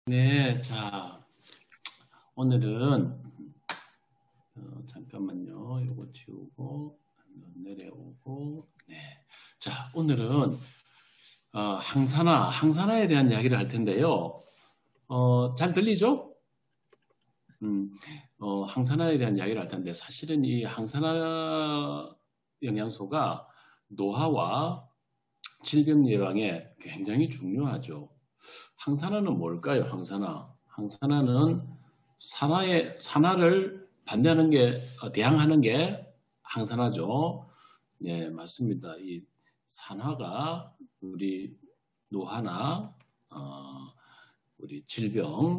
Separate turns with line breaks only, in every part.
네, 자, 오늘은 잠깐만요. 요거 지우고 내려오고. 네, 자, 오늘은 항산화에 대한 이야기를 할 텐데요. 잘 들리죠? 음, 항산화에 대한 이야기를 할 텐데 사실은 이 항산화 영양소가 노화와 질병 예방에 굉장히 중요하죠. 항산화는 뭘까요? 항산화는 산화를 반대하는 게 대항하는 게 항산화죠. 네, 맞습니다. 이 산화가 우리 노화나 우리 질병의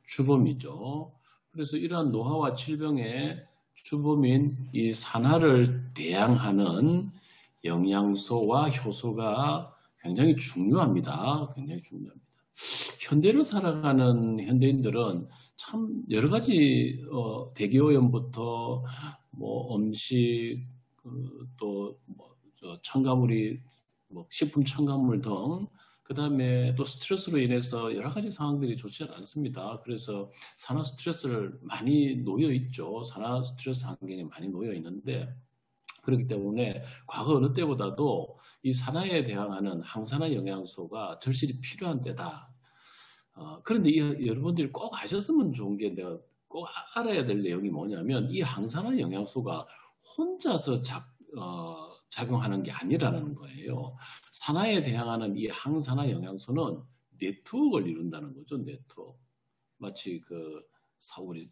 주범이죠. 그래서 이러한 노화와 질병의 주범인 이 산화를 대항하는 영양소와 효소가 굉장히 중요합니다. 굉장히 중요합니다. 현대를 살아가는 현대인들은 참 여러 가지 대기오염부터 뭐 음식 또뭐 첨가물이 뭐 식품 첨가물 등 그다음에 또 스트레스로 인해서 여러 가지 상황들이 좋지 않습니다. 그래서 산화 스트레스를 많이 놓여 있죠. 산화 스트레스 환경에 많이 놓여 있는데 그렇기 때문에 과거 어느 때보다도 이 산화에 대항하는 항산화 영양소가 절실히 필요한 때다. 그런데 여러분들이 꼭 아셨으면 좋은 게 내가 꼭 알아야 될 내용이 뭐냐면 이 항산화 영양소가 혼자서 작용하는 게 아니라는 거예요. 산화에 대항하는 이 항산화 영양소는 네트워크를 이룬다는 거죠. 네트워크. 마치 우리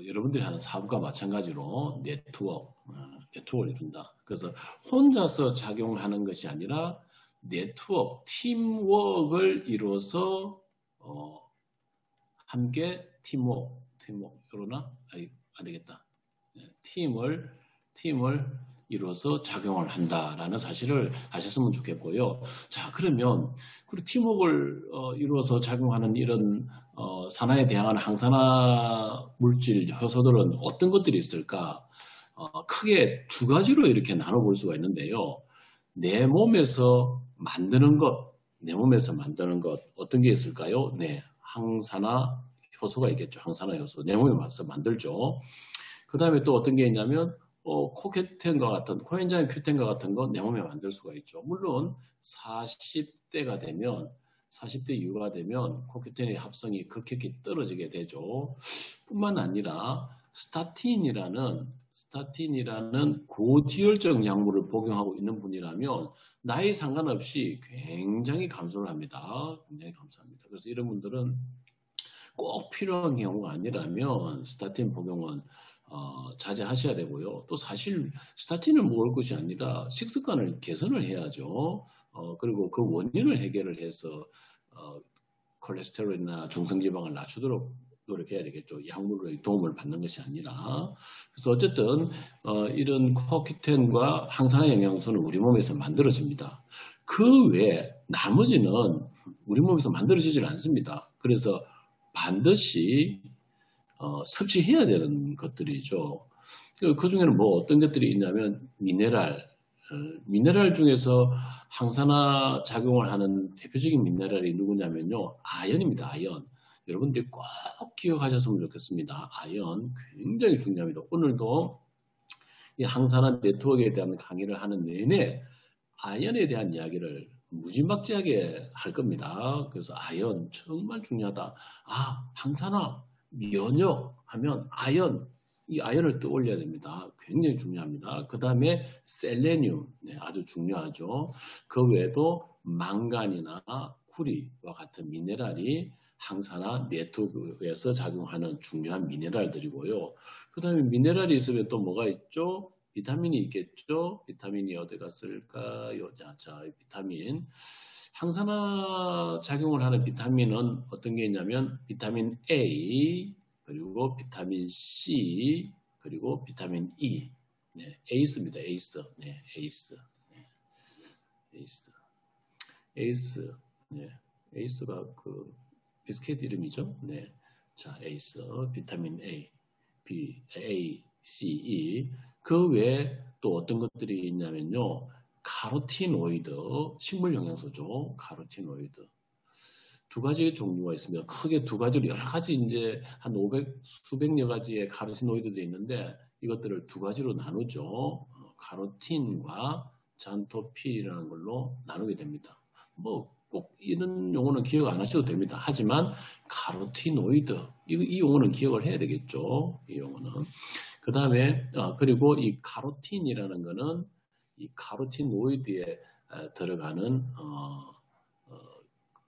여러분들이 하는 사업과 마찬가지로 네트워크를 이룬다. 그래서 혼자서 작용하는 것이 아니라 네트워크, 팀워크를 이루어서 함께 팀워크, 이러나? 안 되겠다. 팀을 이루어서 작용을 한다라는 사실을 아셨으면 좋겠고요. 자, 그러면 팀워크를 이루어서 작용하는 이런 산화에 대항하는 항산화 물질, 효소들은 어떤 것들이 있을까? 크게 두 가지로 이렇게 나눠볼 수가 있는데요. 내 몸에서 만드는 것, 어떤 게 있을까요? 네, 항산화 효소가 있겠죠. 항산화 효소. 내 몸에 맞서 만들죠. 그 다음에 또 어떤 게 있냐면, 코엔자임 큐텐과 같은 거 내 몸에 만들 수가 있죠. 물론 40대 이후가 되면 코큐텐의 합성이 급격히 떨어지게 되죠. 뿐만 아니라 스타틴이라는 고지혈적 약물을 복용하고 있는 분이라면 나이 상관없이 굉장히 감소를 합니다. 굉장히 감소합니다. 그래서 이런 분들은 꼭 필요한 경우가 아니라면 스타틴 복용은 자제하셔야 되고요. 또 사실 스타틴을 먹을 것이 아니라 식습관을 개선을 해야죠. 그리고 그 원인을 해결을 해서 콜레스테롤이나 중성지방을 낮추도록 노력해야 되겠죠. 약물의 도움을 받는 것이 아니라. 그래서 어쨌든 이런 코큐텐과 항산화 영양소는 우리 몸에서 만들어집니다. 그 외에 나머지는 우리 몸에서 만들어지질 않습니다. 그래서 반드시 섭취해야 되는 것들이죠. 그 중에는 뭐 어떤 것들이 있냐면 미네랄 중에서 항산화 작용을 하는 대표적인 미네랄이 누구냐면요. 아연입니다. 아연. 여러분들이 꼭 기억하셨으면 좋겠습니다. 아연 굉장히 중요합니다. 오늘도 이 항산화 네트워크에 대한 강의를 하는 내내 아연에 대한 이야기를 무지막지하게 할 겁니다. 그래서 아연 정말 중요하다. 항산화, 면역 하면 이 아연을 떠올려야 됩니다. 굉장히 중요합니다. 그 다음에 셀레늄, 네, 아주 중요하죠. 그 외에도 망간이나 쿠리와 같은 미네랄이 항산화 네트워크에서 작용하는 중요한 미네랄들이고요. 그 다음에 미네랄이 있으면 또 뭐가 있죠? 비타민이 있겠죠? 비타민이 어디 갔을까요? 자, 비타민. 항산화 작용을 하는 비타민은 어떤 게 있냐면 비타민 A, 그리고 비타민 C, 그리고 비타민 E. 네, 에이스입니다. 에이스. 네, 에이스. 네, 에이스. 에이스. 네, 에이스가 그 비스켓 이름이죠. 네. 자, 에이스, 비타민 A, A, C, E. 그 외에 또 어떤 것들이 있냐면요. 카로티노이드, 식물 영양소죠. 카로티노이드. 두 가지 종류가 있습니다. 크게 두 가지로 여러 가지 이제 한 500, 수백여 가지의 카로티노이드도 있는데 이것들을 두 가지로 나누죠. 카로틴과 잔토필이라는 걸로 나누게 됩니다. 뭐 꼭 이런 용어는 기억 안 하셔도 됩니다. 하지만 카로티노이드 이 용어는 기억을 해야 되겠죠. 이 용어는. 그 다음에 그리고 이 카로틴이라는 거는 이 카로티노이드에 들어가는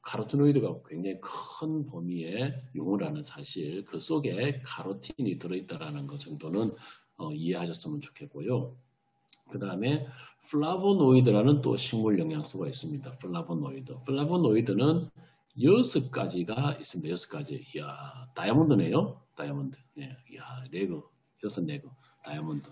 카로티노이드가 굉장히 큰 범위의 용어라는 사실, 그 속에 카로틴이 들어있다는 것 정도는 이해하셨으면 좋겠고요. 그 다음에 플라보노이드라는 또 식물 영양소가 있습니다. 플라보노이드는 6가지가 있습니다. 6가지. 이야, 다이아몬드네요. 다이아몬드. 네, 이야, 레그, 6레그. 다이아몬드.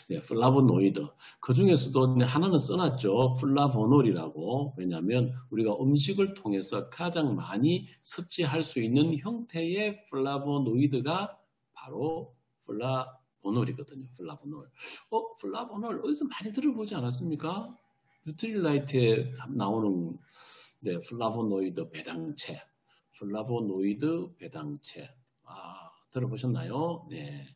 네, 플라보노이드. 그 중에서도 하나는 써놨죠. 플라보놀이라고. 왜냐하면 우리가 음식을 통해서 가장 많이 섭취할 수 있는 형태의 플라보노이드가 바로 플라보놀이거든요. 플라보놀. 플라보놀 어디서 많이 들어보지 않았습니까? 뉴트릴라이트에 나오는 네, 플라보노이드 배당체. 플라보노이드 배당체. 들어보셨나요? 네.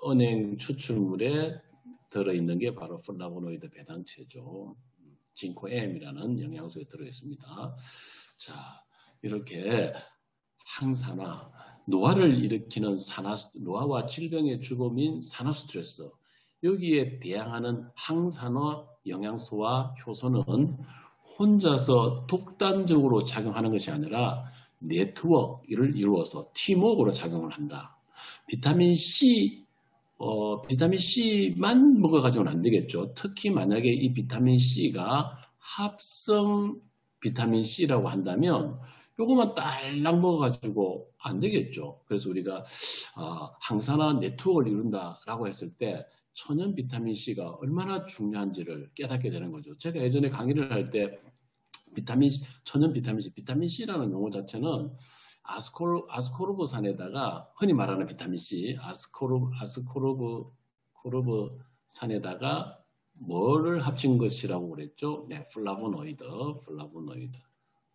은행 추출물에 들어있는 게 바로 플라보노이드 배당체죠. 진코엠이라는 영양소에 들어있습니다. 자, 이렇게 항산화, 노화를 일으키는 노화와 질병의 주범인 산화스트레스, 여기에 대항하는 항산화 영양소와 효소는 혼자서 독단적으로 작용하는 것이 아니라 네트워크를 이루어서 팀워크로 작용을 한다. 비타민 C만 먹어가지고는 안 되겠죠. 특히 만약에 이 비타민 C가 합성 비타민 C라고 한다면 요것만 딸랑 먹어가지고 안 되겠죠. 그래서 우리가 항산화 네트워크를 이룬다라고 했을 때 천연 비타민 C가 얼마나 중요한지를 깨닫게 되는 거죠. 제가 예전에 강의를 할 때 천연 비타민 C, 비타민 C라는 용어 자체는 아스코르브산에다가 흔히 말하는 비타민 C, 아스코르브산에다가 뭐를 합친 것이라고 그랬죠? 네,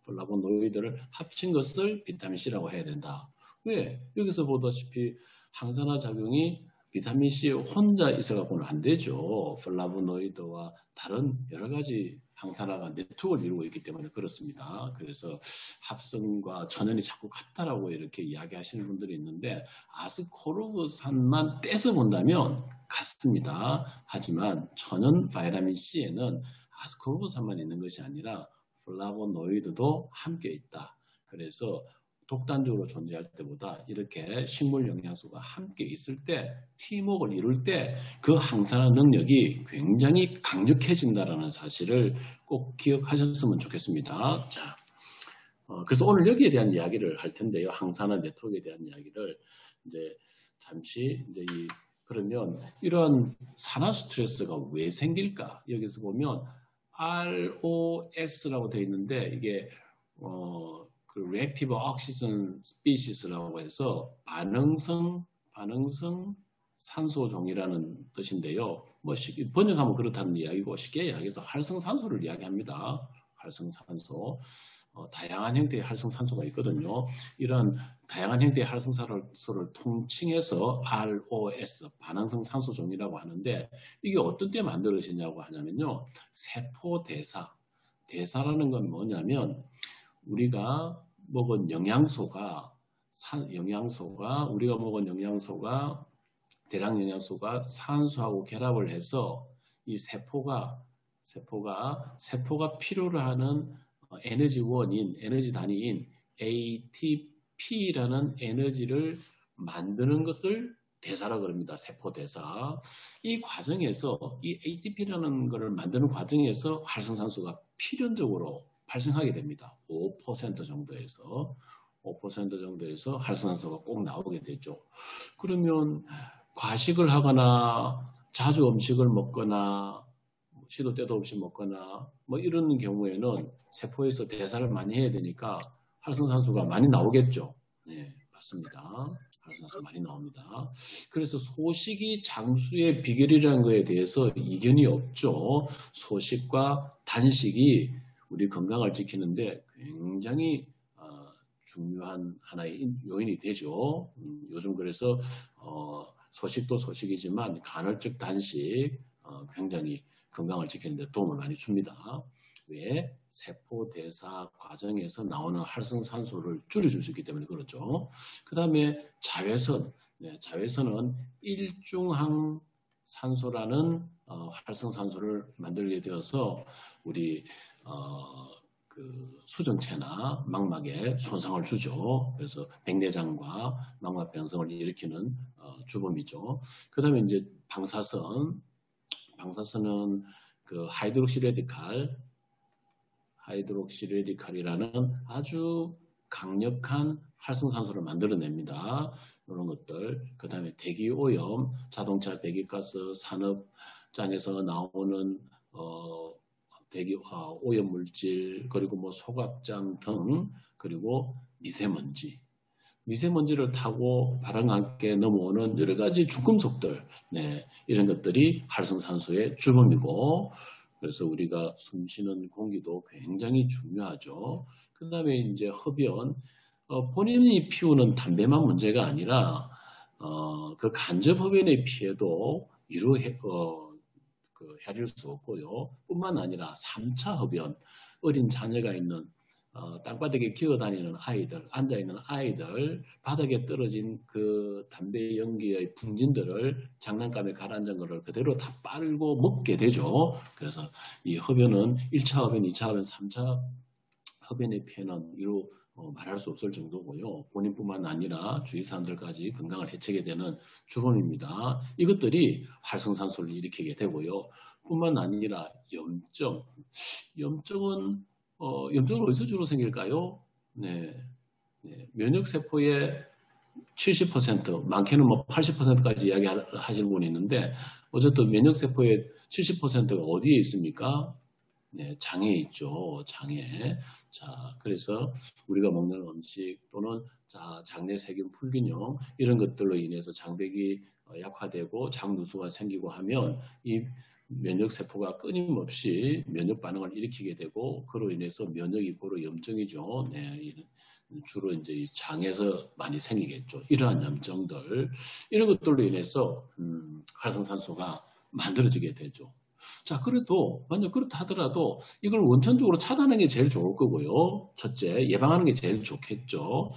플라보노이드를 합친 것을 비타민 C라고 해야 된다. 왜? 여기서 보다시피 항산화 작용이 비타민 C 혼자 있어갖고는 안 되죠. 플라보노이드와 다른 여러 가지 항산화가 네트워크를 이루고 있기 때문에 그렇습니다. 그래서 합성과 전연이 자꾸 같다라고 이렇게 이야기하시는 분들이 있는데 아스코르브산만 떼서 본다면 같습니다. 하지만 천연 바이타민 C에는 아스코르브산만 있는 것이 아니라 플라보노이드도 함께 있다. 그래서 독단적으로 존재할 때보다 이렇게 식물 영양소가 함께 있을 때, 팀워크를 이룰 때 그 항산화 능력이 굉장히 강력해진다는 사실을 꼭 기억하셨으면 좋겠습니다. 자, 그래서 오늘 여기에 대한 이야기를 할 텐데요. 항산화 네트워크에 대한 이야기를 이제 잠시 그러면 이런 산화 스트레스가 왜 생길까? 여기서 보면 ROS라고 되어 있는데 이게 그 Reactive Oxygen Species라고 해서 반응성 산소종이라는 뜻인데요. 뭐 번역하면 그렇다는 이야기고 쉽게 이야기해서 활성산소를 이야기합니다. 활성산소. 다양한 형태의 활성산소가 있거든요. 이런 다양한 형태의 활성산소를 통칭해서 ROS, 반응성 산소종이라고 하는데 이게 어떤 때 만들어지냐고 하냐면요. 세포 대사라는 건 뭐냐면 우리가 먹은 대량 영양소가 산소하고 결합을 해서 이 세포가 필요로 하는 에너지 단위인 ATP라는 에너지를 만드는 것을 대사라고 합니다. 세포 대사. 이 과정에서 이 ATP라는 것을 만드는 과정에서 활성산소가 필연적으로 발생하게 됩니다. 5% 정도에서 활성산소가 꼭 나오게 되죠. 그러면 과식을 하거나 자주 음식을 먹거나 시도 때도 없이 먹거나 뭐 이런 경우에는 세포에서 대사를 많이 해야 되니까 활성산소가 많이 나오겠죠. 네, 맞습니다. 활성산소 많이 나옵니다. 그래서 소식이 장수의 비결이라는 것에 대해서 이견이 없죠. 소식과 단식이 우리 건강을 지키는데 굉장히 중요한 하나의 요인이 되죠. 요즘 그래서 소식도 소식이지만 간헐적 단식 굉장히 건강을 지키는 데 도움을 많이 줍니다. 왜? 세포 대사 과정에서 나오는 활성산소를 줄여줄 수 있기 때문에 그렇죠. 그 다음에 자외선. 네, 자외선은 일중항 산소라는 활성산소를 만들게 되어서 우리 그 수정체나 망막에 손상을 주죠. 그래서 백내장과 망막 변성을 일으키는 주범이죠. 그 다음에 이제 방사선. 방사선은 그 하이드록시레디칼이라는 아주 강력한 활성산소를 만들어냅니다. 이런 것들. 그 다음에 대기오염, 자동차 배기가스, 산업장에서 나오는 대기 오염 물질, 그리고 뭐 소각장 등, 그리고 미세먼지. 미세먼지를 타고 바람과 함께 넘어오는 여러 가지 중금속들, 네, 이런 것들이 활성산소의 주범이고, 그래서 우리가 숨쉬는 공기도 굉장히 중요하죠. 그 다음에 이제 흡연, 본인이 피우는 담배만 문제가 아니라 그 간접 흡연의 피해도 헤아릴 수 없고요. 뿐만 아니라 3차 흡연, 어린 자녀가 있는 땅바닥에 기어다니는 아이들, 앉아있는 아이들, 바닥에 떨어진 그 담배 연기의 분진들을 장난감에 가라앉은 것을 그대로 다 빨고 먹게 되죠. 그래서 이 흡연은 1차 흡연, 2차 흡연, 3차 흡연의 피해는 이루 말할 수 없을 정도고요. 본인뿐만 아니라 주위 사람들까지 건강을 해치게 되는 주범입니다. 이것들이 활성산소를 일으키게 되고요. 뿐만 아니라 염증. 염증은 어디서 주로 생길까요? 네. 면역세포의 70%, 많게는 뭐 80%까지 이야기하시는 분이 있는데, 어쨌든 면역세포의 70%가 어디에 있습니까? 네, 장에 있죠. 장에. 자, 그래서 우리가 먹는 음식 또는 장내 세균 풀균형 이런 것들로 인해서 장벽이 약화되고 장누수가 생기고 하면 이 면역세포가 끊임없이 면역 반응을 일으키게 되고 그로 인해서 면역이 고로 염증이죠. 네, 주로 이제 이 장에서 많이 생기겠죠. 이러한 염증들 이런 것들로 인해서 활성산소가 만들어지게 되죠. 자, 그래도 만약 그렇다 하더라도 이걸 원천적으로 차단하는 게 제일 좋을 거고요. 첫째, 예방하는 게 제일 좋겠죠.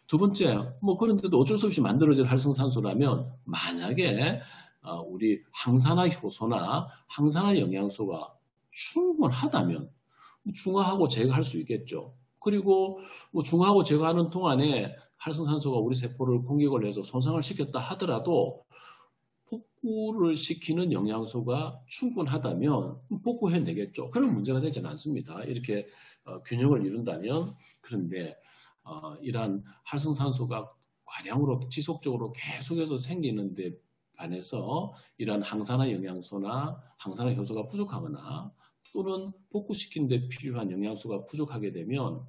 두 번째, 뭐 그런데도 어쩔 수 없이 만들어질 활성산소라면 만약에 우리 항산화 효소나 항산화 영양소가 충분하다면 중화하고 제거할 수 있겠죠. 그리고 뭐 중화하고 제거하는 동안에 활성산소가 우리 세포를 공격을 해서 손상을 시켰다 하더라도 복구를 시키는 영양소가 충분하다면 복구해내겠죠. 그런 문제가 되지는 않습니다. 이렇게 균형을 이룬다면. 그런데 이러한 활성산소가 과량으로 지속적으로 계속해서 생기는데 반해서 이러한 항산화 영양소나 항산화 효소가 부족하거나 또는 복구시키는 데 필요한 영양소가 부족하게 되면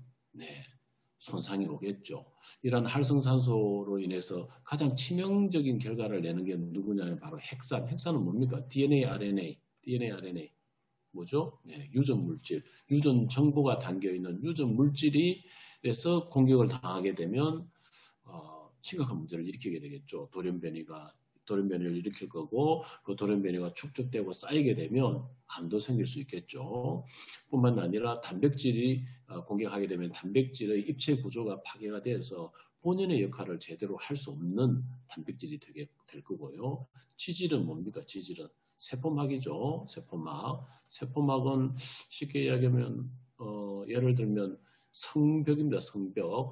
손상이 오겠죠. 이러한 활성산소로 인해서 가장 치명적인 결과를 내는 게 누구냐면 바로 핵산. 핵산은 뭡니까? DNA, RNA. 뭐죠? 네, 유전 물질. 유전 정보가 담겨있는 유전 물질이에서 공격을 당하게 되면 심각한 문제를 일으키게 되겠죠. 돌연변이를 일으킬 거고 그 돌연변이가 축적되고 쌓이게 되면 암도 생길 수 있겠죠. 뿐만 아니라 단백질이 공격하게 되면 단백질의 입체 구조가 파괴가 돼서 본연의 역할을 제대로 할 수 없는 단백질이 되게 될 거고요. 지질은 뭡니까? 지질은 세포막이죠. 세포막은 쉽게 이야기하면 예를 들면 성벽입니다.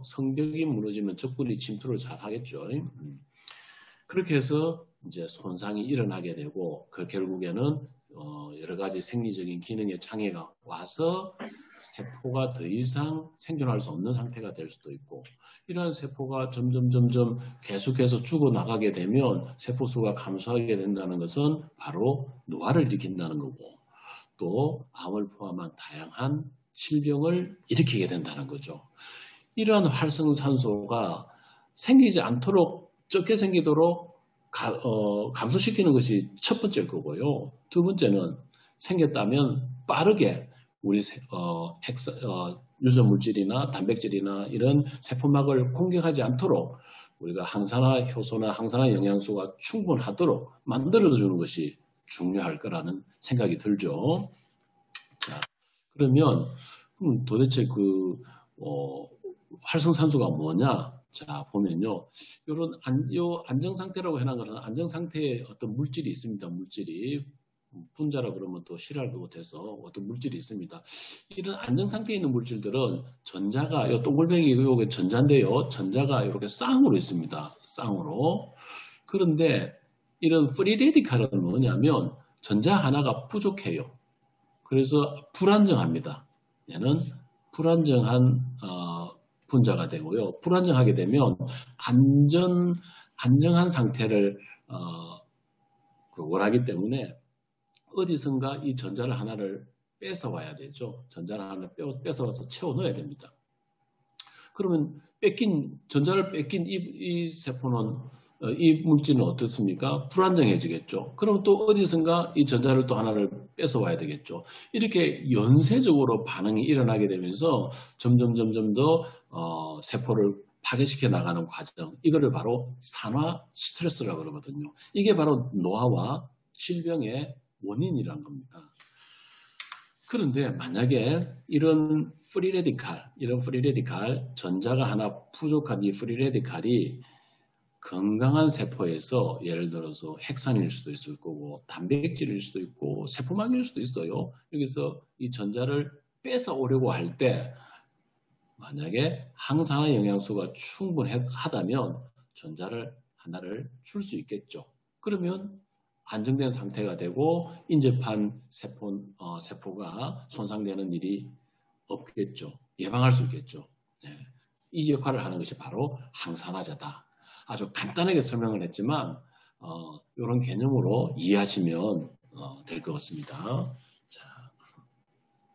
성벽이 무너지면 적군이 침투를 잘 하겠죠. 그렇게 해서 이제 손상이 일어나게 되고 그 결국에는 여러 가지 생리적인 기능의 장애가 와서 세포가 더 이상 생존할 수 없는 상태가 될 수도 있고 이러한 세포가 점점 계속해서 죽어나가게 되면 세포 수가 감소하게 된다는 것은 바로 노화를 일으킨다는 거고 또 암을 포함한 다양한 질병을 일으키게 된다는 거죠. 이러한 활성산소가 생기지 않도록 적게 생기도록 감소시키는 것이 첫 번째일 거고요. 두 번째는 생겼다면 빠르게 우리 유전 물질이나 단백질이나 이런 세포막을 공격하지 않도록 우리가 항산화 효소나 항산화 영양소가 충분하도록 만들어주는 것이 중요할 거라는 생각이 들죠. 자, 그러면 도대체 활성산소가 뭐냐? 자, 보면요. 요 안정 상태라고 해놓은 것은 안정 상태에 어떤 물질이 있습니다. 물질이. 분자라 그러면 또 싫어할 것 같아서 어떤 물질이 있습니다. 이런 안정 상태에 있는 물질들은 전자가, 요 동글뱅이 요게 전자인데요. 전자가 이렇게 쌍으로 있습니다. 쌍으로. 그런데 이런 프리 레디칼은 뭐냐면 전자 하나가 부족해요. 그래서 불안정합니다. 얘는 불안정한 분자가 되고요. 불안정하게 되면 안정한 상태를 원하기 때문에 어디선가 이 전자를 하나를 뺏어와야 되죠. 전자를 하나 뺏어와서 채워 넣어야 됩니다. 그러면 전자를 뺏긴 이 세포는, 이 물질은 어떻습니까? 불안정해지겠죠. 그럼 또 어디선가 이 전자를 또 하나를 뺏어와야 되겠죠. 이렇게 연쇄적으로 반응이 일어나게 되면서 점점 더 세포를 파괴시켜 나가는 과정, 이거를 바로 산화 스트레스라고 그러거든요. 이게 바로 노화와 질병의 원인이란 겁니다. 그런데 만약에 이런 프리레디칼, 전자가 하나 부족한 이 프리레디칼이 건강한 세포에서 예를 들어서 핵산일 수도 있을 거고 단백질일 수도 있고 세포막일 수도 있어요. 여기서 이 전자를 뺏어 오려고 할 때 만약에 항산화 영양소가 충분하다면 전자를 하나를 줄 수 있겠죠. 그러면 안정된 상태가 되고 인접한 세포가 손상되는 일이 없겠죠. 예방할 수 있겠죠. 네. 이 역할을 하는 것이 바로 항산화제다. 아주 간단하게 설명을 했지만 이런 개념으로 이해하시면 될 것 같습니다. 자,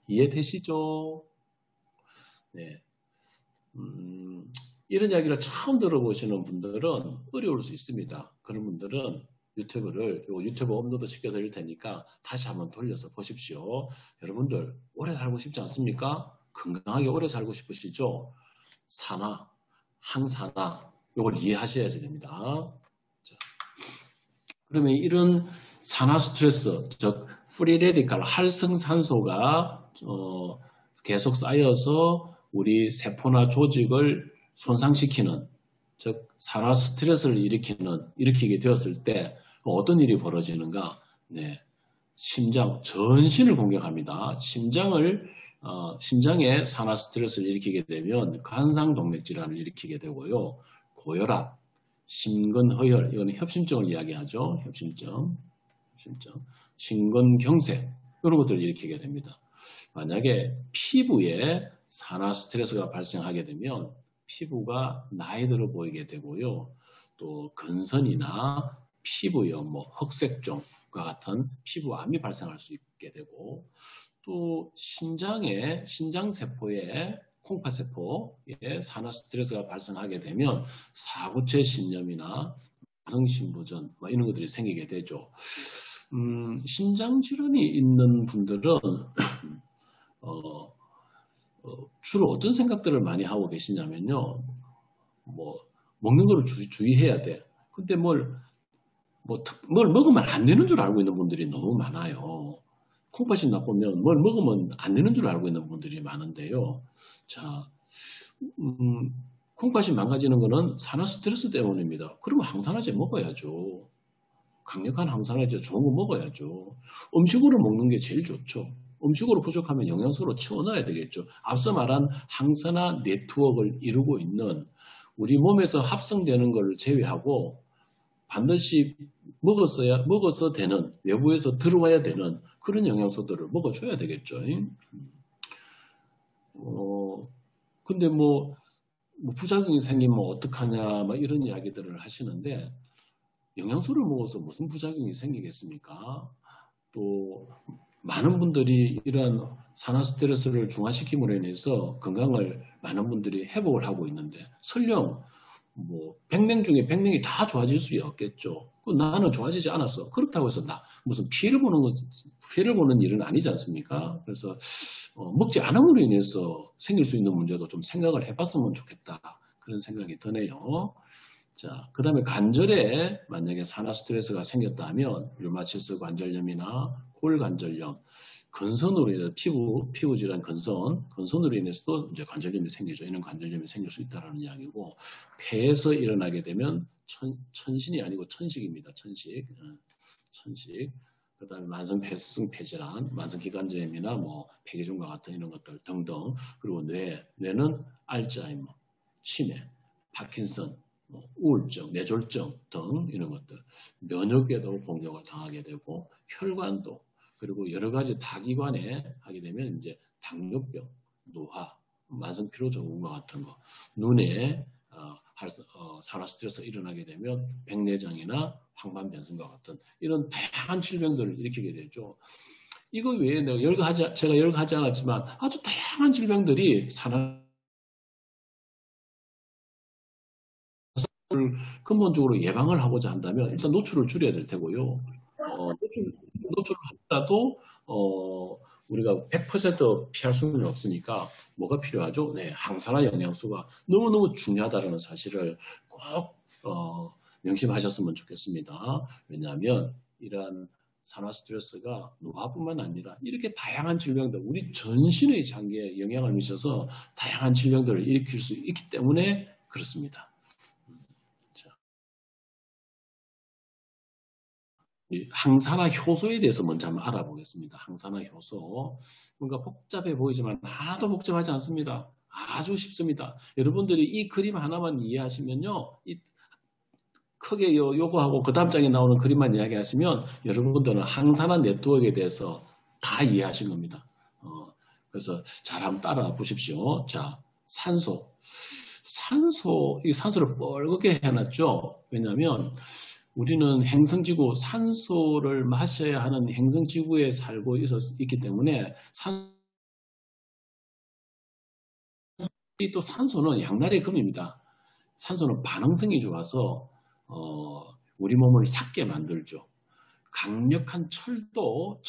이해되시죠? 네. 이런 이야기를 처음 들어보시는 분들은 어려울 수 있습니다. 그런 분들은 유튜브 업로드 시켜드릴 테니까 다시 한번 돌려서 보십시오. 여러분들 오래 살고 싶지 않습니까? 건강하게 오래 살고 싶으시죠? 산화, 항산화 이걸 이해하셔야 됩니다. 자, 그러면 이런 산화 스트레스, 즉 프리레디칼 활성산소가 계속 쌓여서 우리 세포나 조직을 손상시키는, 즉 산화 스트레스를 일으키게 되었을 때 어떤 일이 벌어지는가? 네, 전신을 공격합니다. 심장에 산화 스트레스를 일으키게 되면 관상동맥 질환을 일으키게 되고요. 고혈압, 심근허혈, 이거는 협심증을 이야기하죠. 협심증, 심근경색 이런 것들을 일으키게 됩니다. 만약에 피부에 산화 스트레스가 발생하게 되면 피부가 나이 들어 보이게 되고요. 또 근선이나 피부염, 흑색종과 같은 피부암이 발생할 수 있게 되고, 또 신장세포에 콩팥세포에 산화 스트레스가 발생하게 되면 사구체 신염이나 만성신부전 이런 것들이 생기게 되죠. 신장 질환이 있는 분들은 주로 어떤 생각들을 많이 하고 계시냐면요. 먹는 거를 주의해야 돼. 근데 뭘 먹으면 안 되는 줄 알고 있는 분들이 너무 많아요. 콩팥이 나쁘면 뭘 먹으면 안 되는 줄 알고 있는 분들이 많은데요. 자, 콩팥이 망가지는 거는 산화 스트레스 때문입니다. 그러면 항산화제 먹어야죠. 강력한 항산화제 좋은 거 먹어야죠. 음식으로 먹는 게 제일 좋죠. 음식으로 부족하면 영양소로 채워 넣어야 되겠죠. 앞서 말한 항산화 네트워크를 이루고 있는 우리 몸에서 합성되는 걸 제외하고 반드시 먹어서 되는, 외부에서 들어와야 되는 그런 영양소들을 먹어줘야 되겠죠. 근데 부작용이 생기면 어떡하냐, 이런 이야기들을 하시는데, 영양소를 먹어서 무슨 부작용이 생기겠습니까? 또, 많은 분들이 이러한 산화 스트레스를 중화시킴으로 인해서 건강을 많은 분들이 회복을 하고 있는데, 설령 뭐 100명 중에 100명이 다 좋아질 수 없겠죠. 나는 좋아지지 않았어. 그렇다고 해서 무슨 피해를 보는 일은 아니지 않습니까? 그래서 먹지 않음으로 인해서 생길 수 있는 문제도 좀 생각을 해봤으면 좋겠다. 그런 생각이 드네요. 자, 그 다음에 관절에 만약에 산화 스트레스가 생겼다면 류마티스 관절염이나 콜관절염, 근선으로 인해서 피부 질환 근선으로 인해서도 이제 관절염이 생기죠. 이런 관절염이 생길 수 있다는 이야기고, 폐에서 일어나게 되면 천신이 아니고 천식입니다. 천식. 그 다음에 만성폐쇄성 폐질환, 만성기관지염이나 뭐 폐기종과 같은 이런 것들 등등. 그리고 뇌는 알츠하이머, 치매, 파킨슨, 우울증, 뇌졸중 등 이런 것들. 면역에도 공격을 당하게 되고, 혈관도, 그리고 여러 가지 다기관에 하게 되면 이제 당뇨병, 노화, 만성 피로증후군과 같은 거, 눈에 산화 스트레스가 일어나게 되면 백내장이나 황반변성과 같은 이런 다양한 질병들을 일으키게 되죠. 이거 외에 제가 열거하지 않았지만 아주 다양한 질병들이 산화 근본적으로 예방을 하고자 한다면 일단 노출을 줄여야 될 테고요. 노출을 하더라도 우리가 100% 피할 수는 없으니까 뭐가 필요하죠? 네, 항산화 영양소가 너무너무 중요하다는 사실을 꼭 명심하셨으면 좋겠습니다. 왜냐하면 이러한 산화 스트레스가 노화뿐만 아니라 이렇게 다양한 질병들, 우리 전신의 장기에 영향을 미쳐서 다양한 질병들을 일으킬 수 있기 때문에 그렇습니다. 항산화 효소에 대해서 먼저 한번 알아보겠습니다. 항산화 효소. 뭔가 복잡해 보이지만 하나도 복잡하지 않습니다. 아주 쉽습니다. 여러분들이 이 그림 하나만 이해하시면요. 크게 요거하고 그 다음 장에 나오는 그림만 이야기하시면 여러분들은 항산화 네트워크에 대해서 다 이해하신 겁니다. 그래서 잘 한번 따라 보십시오. 자, 이 산소를 뻘겋게 해놨죠. 왜냐하면 우리는 행성지구 산소를 마셔야 하는 행성지구에 살고 있기 때문에 또 산소는 양날의 검입니다. 산소는 반응성이 좋아서 우리 몸을 삭게 만들죠. 강력한 철근도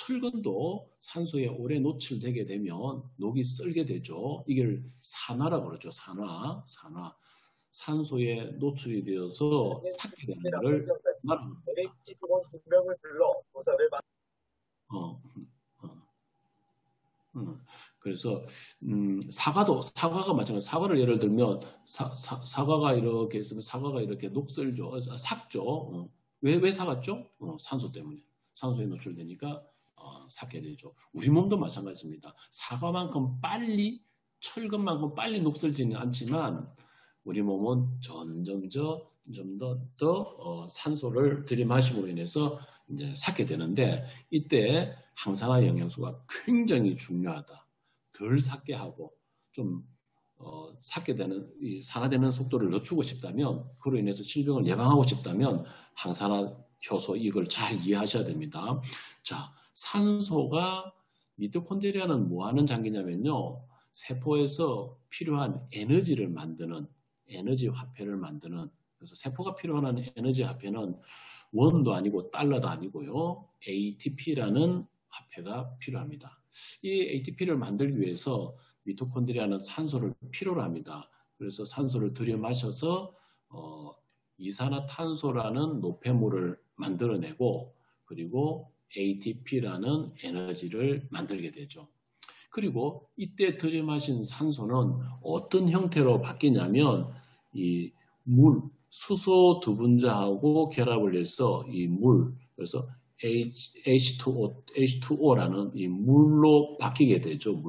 산소에 오래 노출되게 되면 녹이 썰게 되죠. 이걸 산화라고 그러죠. 산화. 산소에 노출이 되어서 삭게 되는 것을 말합니다. 그래서 사과가 마찬가지로 사과를 예를 들면 사과가 이렇게 있으면 사과가 이렇게 녹슬죠. 삭죠. 왜 삭았죠? 산소 때문에. 산소에 노출되니까 삭게 되죠. 우리 몸도 마찬가지입니다. 사과만큼 철근만큼 빨리 녹슬지는 않지만 우리 몸은 점점 더 산소를 들이마심으로 인해서 이제 삭게 되는데 이때 항산화 영양소가 굉장히 중요하다. 덜 삭게 하고 좀 삭게 되는 이 산화되는 속도를 늦추고 싶다면 그로 인해서 질병을 예방하고 싶다면 항산화 효소 이걸 잘 이해하셔야 됩니다. 자, 산소가 미토콘드리아는 뭐 하는 장기냐면요. 세포에서 필요한 에너지를 만드는 에너지 화폐를 만드는 그래서 세포가 필요한 에너지 화폐는 원도 아니고 달러도 아니고요. ATP라는 화폐가 필요합니다. 이 ATP를 만들기 위해서 미토콘드리아는 산소를 필요로 합니다. 그래서 산소를 들여마셔서 이산화탄소라는 노폐물을 만들어내고 그리고 ATP라는 에너지를 만들게 되죠. 그리고 이때 들이마신 산소는 어떤 형태로 바뀌냐면 이 수소 두 분자하고 결합을 해서 그래서 H2O라는 이 물로 바뀌게 되죠.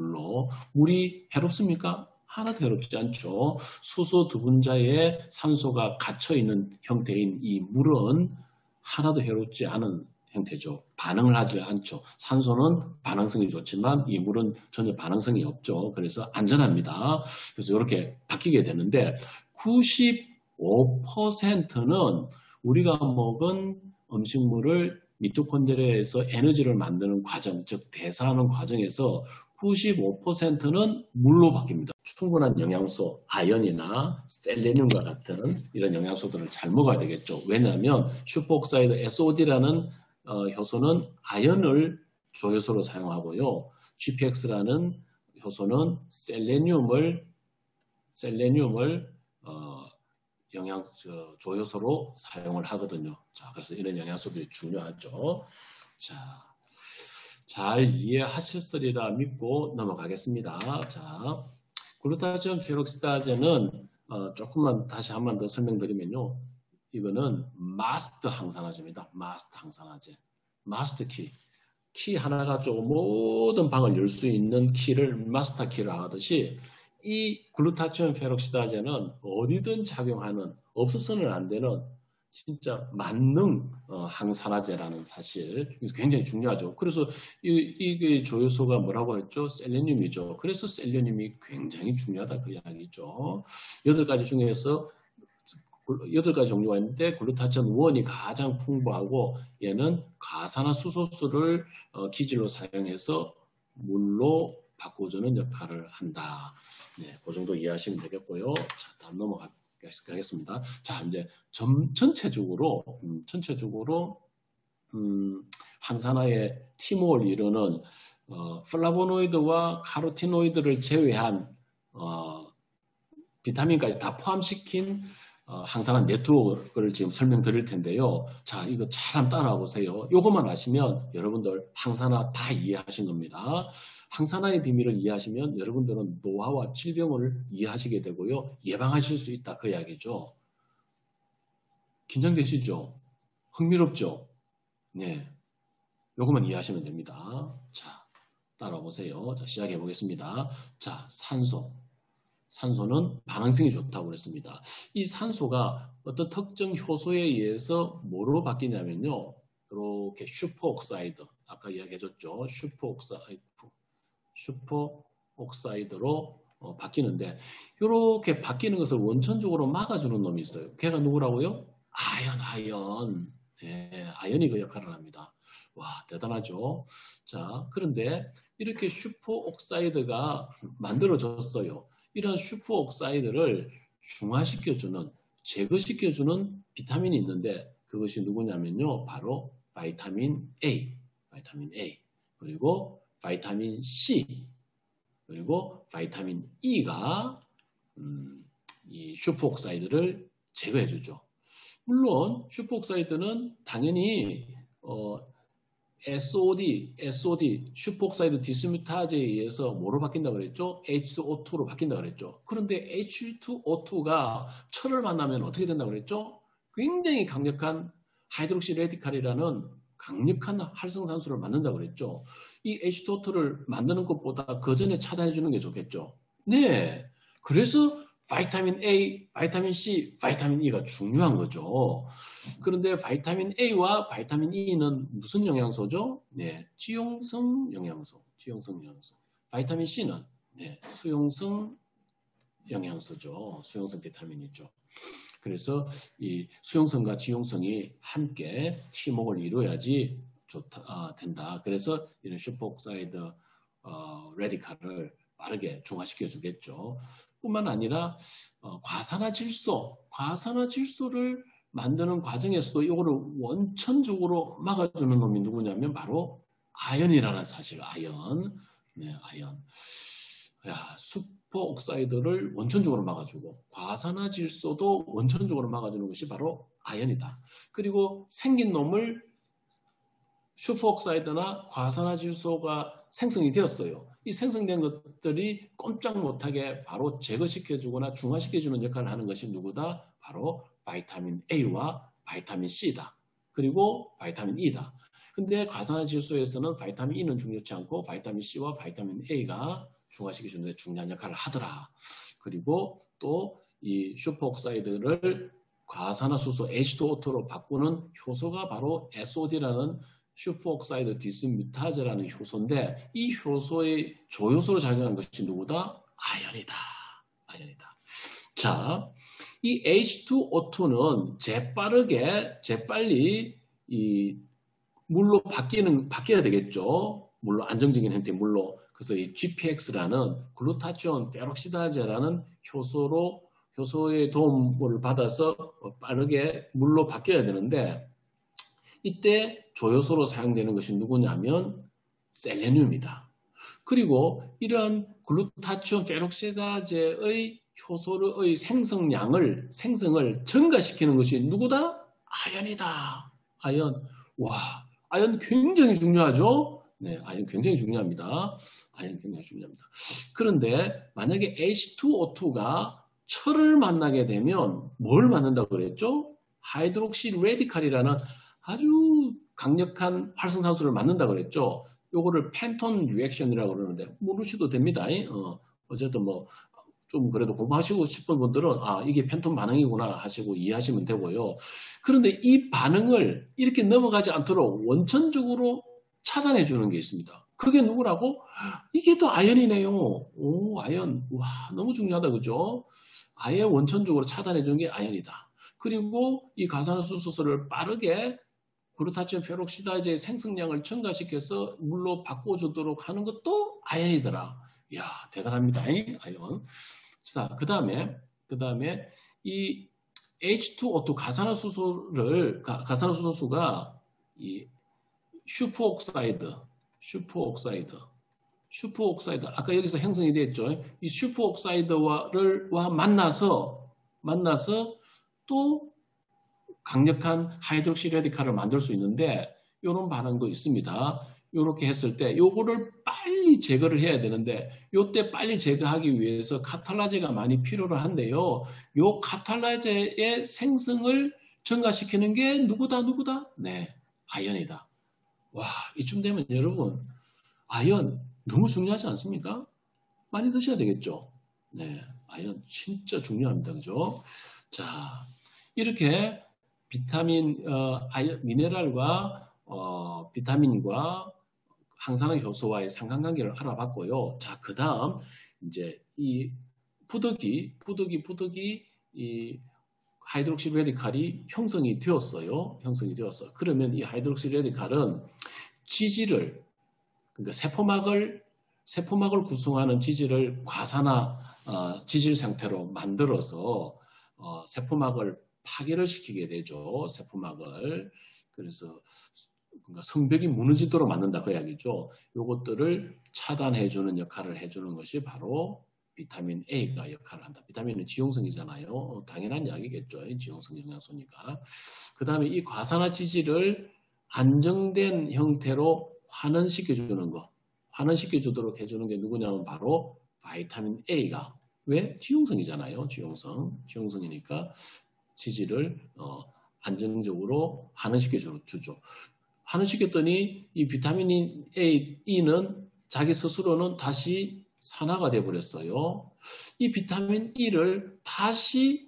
물이 해롭습니까? 하나도 해롭지 않죠. 수소 두 분자에 산소가 갇혀 있는 형태인 이 물은 하나도 해롭지 않은 형태죠. 반응을 하지 않죠. 산소는 반응성이 좋지만 이 물은 전혀 반응성이 없죠. 그래서 안전합니다. 그래서 이렇게 바뀌게 되는데 95%는 우리가 먹은 음식물을 미토콘드리아에서 에너지를 만드는 과정, 즉 대사하는 과정에서 95%는 물로 바뀝니다. 충분한 영양소, 아연이나 셀레늄과 같은 이런 영양소들을 잘 먹어야 되겠죠. 왜냐하면 슈퍼옥사이드 SOD라는 효소는 아연을 조효소로 사용하고요. GPX라는 효소는 셀레늄을 조효소로 사용을 하거든요. 자, 그래서 이런 영양소들이 중요하죠. 자, 잘 이해하셨으리라 믿고 넘어가겠습니다. 자, 글루타치온 페록시다제는 조금만 다시 한 번 더 설명드리면요. 이거는 마스트 항산화제입니다. 마스트 항산화제. 마스트 키. 키 하나 가지고 모든 방을 열 수 있는 키를 마스터 키라 하듯이 이 글루타치온 페록시다제는 어디든 작용하는, 없어서는 안 되는 진짜 만능 항산화제라는 사실, 굉장히 중요하죠. 그래서 이 조효소가 뭐라고 했죠? 셀레늄이죠. 그래서 셀레늄이 굉장히 중요하다 그 이야기죠. 8가지 중에서 8가지 종류가 있는데 글루타치온 1이 가장 풍부하고 얘는 가산화수소수를 기질로 사용해서 물로 바꿔주는 역할을 한다. 네, 그 정도 이해하시면 되겠고요. 자, 다음 넘어가겠습니다. 자, 이제 전체적으로 항산화의 팀워크를 이루는 플라보노이드와 카로티노이드를 제외한 비타민까지 다 포함시킨 항산화 네트워크를 지금 설명드릴 텐데요. 자, 이거 잘 한번 따라와 보세요. 이것만 아시면 여러분들 항산화 다 이해하신 겁니다. 항산화의 비밀을 이해하시면 여러분들은 노화와 질병을 이해하시게 되고요. 예방하실 수 있다 그 이야기죠. 긴장되시죠? 흥미롭죠? 네, 이것만 이해하시면 됩니다. 자, 따라와 보세요. 자, 시작해 보겠습니다. 자, 산소는 반응성이 좋다고 그랬습니다. 이 산소가 어떤 특정 효소에 의해서 뭐로 바뀌냐면요. 이렇게 슈퍼옥사이드, 아까 이야기해줬죠. 슈퍼옥사이드로 바뀌는데 이렇게 바뀌는 것을 원천적으로 막아주는 놈이 있어요. 걔가 누구라고요? 아연. 네, 아연이 그 역할을 합니다. 와, 대단하죠. 자, 그런데 이렇게 슈퍼옥사이드가 만들어졌어요. 이런 슈퍼옥사이드를 중화시켜주는, 제거시켜주는 비타민이 있는데 그것이 누구냐면요. 바로 바이타민 A, 그리고 바이타민 C, 그리고 바이타민 E가 이 슈퍼옥사이드를 제거해주죠. 물론 슈퍼옥사이드는 당연히 SOD, 슈퍼옥사이드 디스뮤타제에 의해서 뭐로 바뀐다고 그랬죠? H2O2로 바뀐다고 그랬죠. 그런데 H2O2가 철을 만나면 어떻게 된다고 그랬죠? 굉장히 강력한 하이드록시 레디칼이라는 강력한 활성산소를 만든다고 그랬죠. 이 H2O2를 만드는 것보다 그 전에 차단해 주는 게 좋겠죠. 네. 그래서 바이타민 A, 바이타민 C, 바이타민 E가 중요한 거죠. 그런데 바이타민 A와 바이타민 E는 무슨 영양소죠? 네, 지용성 영양소. 바이타민 C는 네, 수용성 영양소죠. 수용성 비타민이죠. 그래서 이 수용성과 지용성이 함께 팀워크를 이루어야지 된다. 그래서 이런 슈퍼옥사이드 레디칼을 빠르게 중화시켜 주겠죠. 뿐만 아니라 과산화질소를 만드는 과정에서도 이거를 원천적으로 막아주는 놈이 누구냐면 바로 아연이라는 사실. 네, 아연. 야, 슈퍼옥사이드를 원천적으로 막아주고 과산화질소도 원천적으로 막아주는 것이 바로 아연이다. 그리고 생긴 놈을 슈퍼옥사이드나 과산화질소가 생성이 되었어요. 이 생성된 것들이 꼼짝 못하게 바로 제거시켜주거나 중화시켜주는 역할을 하는 것이 누구다? 바로 바이타민 A와 바이타민 C다. 그리고 바이타민 E다. 근데 과산화질소에서는 바이타민 E는 중요치 않고 바이타민 C와 바이타민 A가 중화시켜주는 데 중요한 역할을 하더라. 그리고 또 이 슈퍼옥사이드를 과산화수소 H2O2로 바꾸는 효소가 바로 SOD라는 슈퍼옥사이드 디스뮤타제라는 효소인데 이 효소의 조효소로 작용하는 것이 누구다? 아연이다. 자, 이 H2O2는 재빨리 이 물로 바뀌어야 되겠죠. 물로 안정적인 형태의 물로. 그래서 이 GPX라는 글루타치온 페록시다제라는 효소의 도움을 받아서 빠르게 물로 바뀌어야 되는데 이때 조효소로 사용되는 것이 누구냐면 셀레늄이다. 그리고 이러한 글루타치온 페록시다제의 효소의 생성을 증가시키는 것이 누구다? 아연이다. 아연. 와, 아연 굉장히 중요하죠? 네, 아연 굉장히 중요합니다. 아연 굉장히 중요합니다. 그런데 만약에 H2O2가 철을 만나게 되면 뭘 만든다고 그랬죠? 하이드록시 레디칼이라는 아주 강력한 활성산소를 만든다고 그랬죠? 요거를 펜톤 리액션이라고 그러는데 모르셔도 됩니다. 어쨌든 뭐 좀 그래도 공부하시고 싶은 분들은 아 이게 펜톤 반응이구나 하시고 이해하시면 되고요. 그런데 이 반응을 이렇게 넘어가지 않도록 원천적으로 차단해 주는 게 있습니다. 그게 누구라고? 이게 또 아연이네요. 오 아연. 와 너무 중요하다 그죠? 아예 원천적으로 차단해 주는 게 아연이다. 그리고 이 가산화수소를 빠르게 글루타치온 페록시다제의 생성량을 증가시켜서 물로 바꿔주도록 하는 것도 아연이더라. 이야 대단합니다. 아연. 자, 그 다음에 이 H2O2 가산화수소수가 이 슈퍼옥사이드 아까 여기서 형성이 됐죠. 이 슈퍼옥사이드와 만나서 또 강력한 하이드록시 레디칼을 만들 수 있는데 이런 반응도 있습니다. 이렇게 했을 때 요거를 빨리 제거를 해야 되는데 요때 빨리 제거하기 위해서 카탈라제가 많이 필요로 한데요. 요 카탈라제의 생성을 증가시키는 게 누구다? 네, 아연이다. 와, 이쯤 되면 여러분 아연 너무 중요하지 않습니까? 많이 드셔야 되겠죠. 네, 아연 진짜 중요합니다. 그죠? 자, 이렇게 비타민, 미네랄과 비타민과 항산화 효소와의 상관관계를 알아봤고요. 자, 그 다음 이제 이 푸드기 이 하이드록시 레디칼이 형성이 되었어요. 그러면 이 하이드록시 레디칼은 지질을 그러니까 세포막을 구성하는 지질을 과산화 지질 상태로 만들어서 세포막을 파괴를 시키게 되죠. 세포막을. 그래서 그러니까 성벽이 무너지도록 만든다 그 이야기죠. 이것들을 차단해주는 역할을 해주는 것이 바로 비타민 A가 역할을 한다. 비타민은 지용성이잖아요. 당연한 이야기겠죠. 지용성 영양소니까. 그 다음에 이 과산화 지질을 안정된 형태로 환원시켜주는 거. 환원시켜주도록 해주는 게 누구냐면 바로 비타민 A가. 왜? 지용성이잖아요. 지용성이니까 지질을 안정적으로 환원시켜주죠. 환원시켰더니 이 비타민 E는 자기 스스로는 다시 산화가 되어버렸어요. 이 비타민 E를 다시